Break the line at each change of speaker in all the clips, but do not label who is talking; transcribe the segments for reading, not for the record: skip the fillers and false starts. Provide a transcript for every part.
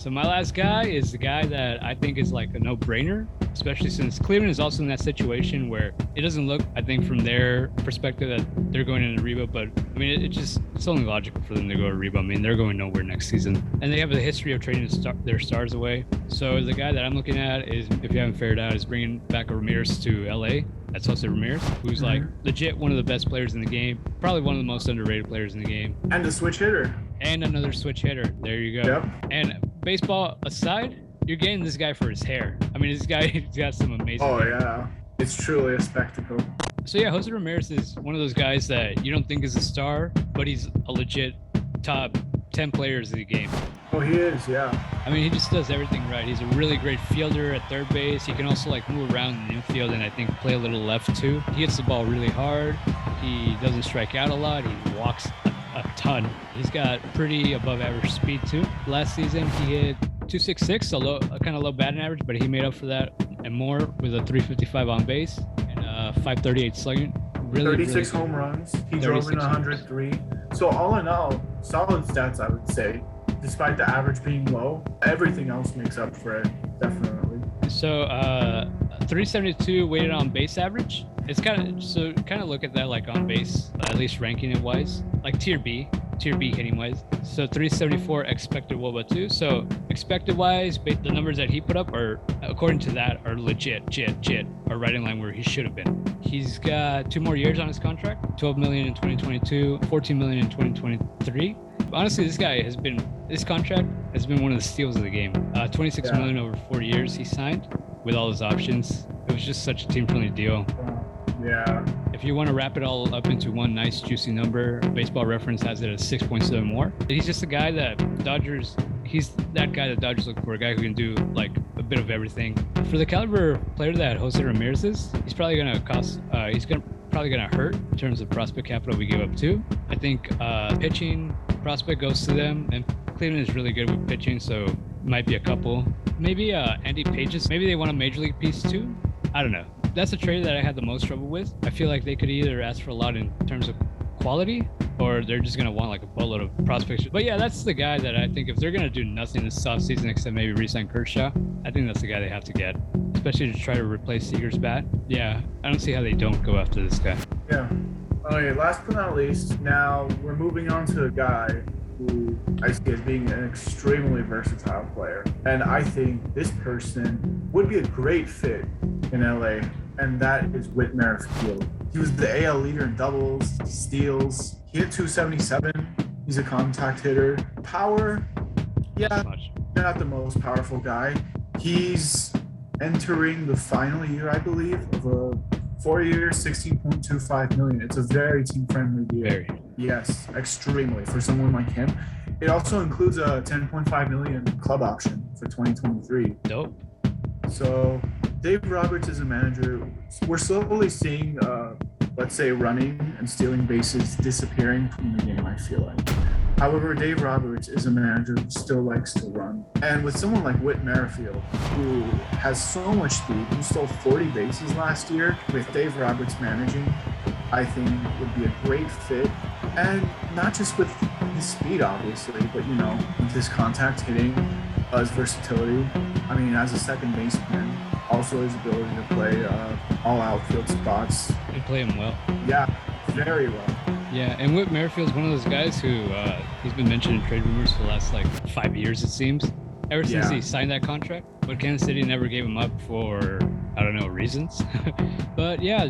So my last guy is the guy that I think is like a no-brainer, especially since Cleveland is also in that situation where it doesn't look, I think, from their perspective that they're going in a rebuild, but I mean, it's only logical for them to go to rebuild. I mean, they're going nowhere next season, and they have a history of trading their stars away. So the guy that I'm looking at is, if you haven't figured out, is bringing back a Ramirez to LA. That's José Ramírez, who's like legit one of the best players in the game, probably one of the most underrated players in the game.
And a switch hitter.
And another switch hitter. There you go.
Yep.
And baseball aside, you're getting this guy for his hair. I mean, this guy, he's got some amazing hair.
Yeah. It's truly a spectacle.
So yeah, José Ramírez is one of those guys that you don't think is a star, but he's a legit top 10 players in the game.
Oh, he is, yeah.
I mean, he just does everything right. He's a really great fielder at third base. He can also like move around in the infield and I think play a little left too. He hits the ball really hard. He doesn't strike out a lot. He walks a ton. He's got pretty above average speed too. Last season, he hit 266, a kind of low batting average, but he made up for that and more with a 355 on base and 538 slugging.
36 home runs. He drove in 103. So all in all, solid stats, I would say. Despite the average being low, everything else makes up for it, definitely.
So 372 weighted on base average. It's kind of look at that like on base, at least ranking it wise, like tier B hitting wise. So 374 expected WOBA 2. So expected wise, the numbers that he put up are, according to that, are legit, are right in line where he should have been. He's got 2 more years on his contract, 12 million in 2022, 14 million in 2023. Honestly, this contract has been one of the steals of the game. 26 million over 4 years he signed with all his options. It was just such a team-friendly deal.
Yeah.
If you want to wrap it all up into one nice juicy number, Baseball Reference has it at 6.7 more. He's just a guy that he's that guy that Dodgers look for, a guy who can do like a bit of everything. For the caliber player that José Ramírez is, he's probably going to hurt in terms of prospect capital we give up too. I think pitching prospect goes to them, and Cleveland is really good with pitching, so might be a couple. Maybe Andy Pages. Maybe they want a major league piece too. I don't know. That's a trade that I had the most trouble with. I feel like they could either ask for a lot in terms of quality, or they're just going to want like a boatload of prospects. But yeah, that's the guy that I think if they're going to do nothing this offseason except maybe re-sign Kershaw, I think that's the guy they have to get, especially to try to replace Seager's bat. Yeah, I don't see how they don't go after this guy.
Yeah. Okay, last but not least, now we're moving on to a guy who I see as being an extremely versatile player. And I think this person would be a great fit in LA, and that is Whit Merrifield. He was the AL leader in doubles, steals. He hit 277. He's a contact hitter. Power, yeah, not the most powerful guy. He's entering the final year, I believe, of a 4 years, $16.25 million. It's a very team-friendly deal.
Very.
Yes, extremely for someone like him. It also includes a $10.5 million club option for 2023.
Dope.
So Dave Roberts is a manager. We're slowly seeing, let's say, running and stealing bases disappearing from the game, I feel like. However, Dave Roberts is a manager who still likes to run. And with someone like Whit Merrifield, who has so much speed, who stole 40 bases last year, with Dave Roberts managing, I think would be a great fit. And not just with his speed, obviously, but, with his contact hitting, his versatility. I mean, as a second baseman, also his ability to play all outfield spots.
And play him well.
Yeah, very well.
Yeah, and Whit Merrifield's one of those guys who he's been mentioned in trade rumors for the last 5 years, it seems. Ever since he signed that contract, but Kansas City never gave him up for, I don't know, reasons. But yeah,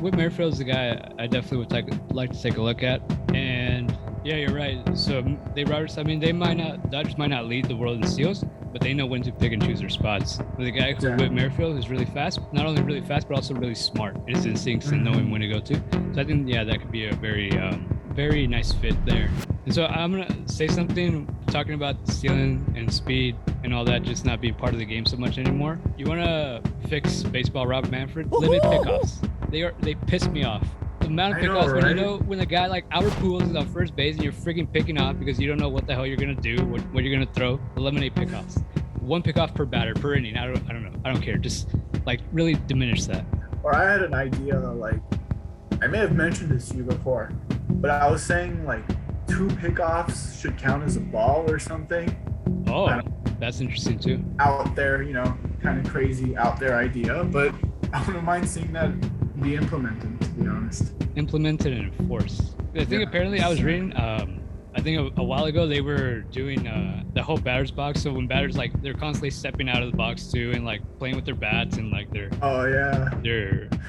Whit Merrifield's the guy I definitely would like to take a look at. And yeah, you're right. So Dave Roberts, I mean, Dodgers might not lead the world in steals, but they know when to pick and choose their spots. With a guy who Whit Merrifield who's really fast, not only really fast, but also really smart in his instincts and knowing when to go to. So I think, that could be a very nice fit there. And so I'm going to say something talking about stealing and speed and all that just not being part of the game so much anymore. You want to fix baseball, Rob Manfred? Limit pickoffs. They piss me off. The amount of pickoffs, when a guy like Albert Pujols is on first base and you're freaking picking off because you don't know what the hell you're gonna do, what you're gonna throw. Eliminate pickoffs. 1 pickoff per batter per inning. I don't know. I don't care. Just really diminish that.
Or I had an idea that I may have mentioned this to you before, but I was saying 2 pickoffs should count as a ball or something.
Oh. That's interesting too.
Out there, kind of crazy out there idea, but I wouldn't mind seeing that be implemented, to be honest.
Implemented and enforced. I think apparently I was reading, I think a while ago they were doing the whole batter's box. So when batters, like, they're constantly stepping out of the box too and like playing with their bats and like their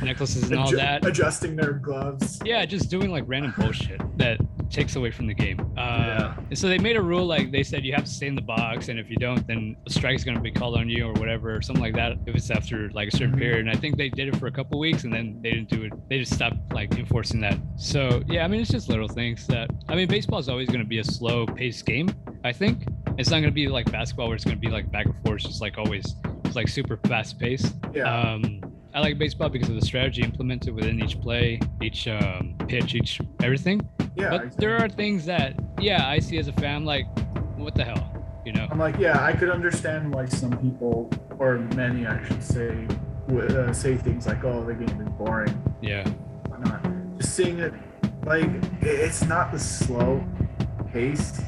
necklaces and all that,
adjusting their gloves.
Yeah, just doing like random bullshit that takes away from the game. And so they made a rule, like they said you have to stay in the box, and if you don't, then a strike is going to be called on you or whatever, or something like that, if it's after like a certain period. And I think they did it for a couple weeks, and then they didn't do it. They just stopped like enforcing that. So yeah, I mean, it's just little things that, I mean, baseball is always going to be a slow paced game. I think it's not going to be like basketball where it's going to be like back and forth, just like always. It's like super fast paced. I like baseball because of the strategy implemented within each play, each pitch, each everything. Yeah, but exactly. There are things that, I see as a fan, like, what the hell, I'm
like, I could understand why some people, or many, I should say, say things like, "Oh, the game is boring." Yeah. Why not? Just seeing it, like, it's not the slow pace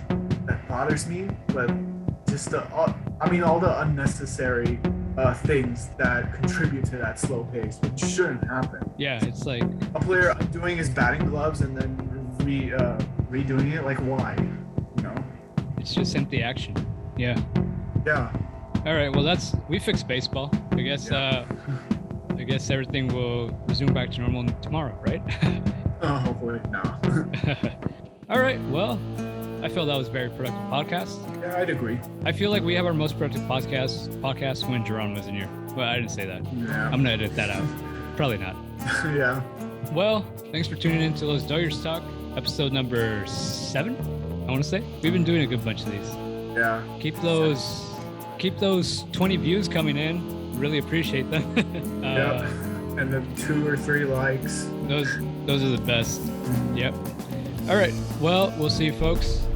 that bothers me, but just all the unnecessary things that contribute to that slow pace, which shouldn't happen.
Yeah, it's like
a player doing his batting gloves and then redoing it. Like, why?
It's just empty action. Yeah. All right. Well, we fixed baseball. I guess. I guess everything will resume back to normal tomorrow, right?
Hopefully, no.
All right. Well, I feel that was a very productive podcast.
Yeah, I'd agree.
I feel like we have our most productive podcast when Jerron was in here. Well, I didn't say that. Yeah. I'm going to edit that out. Probably not.
Yeah.
Well, thanks for tuning in to Los Doyers Talk, episode number 7, I want to say. We've been doing a good bunch of these.
Yeah.
Keep those 20 views coming in. Really appreciate them.
And the 2 or 3 likes.
Those are the best. Yep. All right. Well, we'll see you folks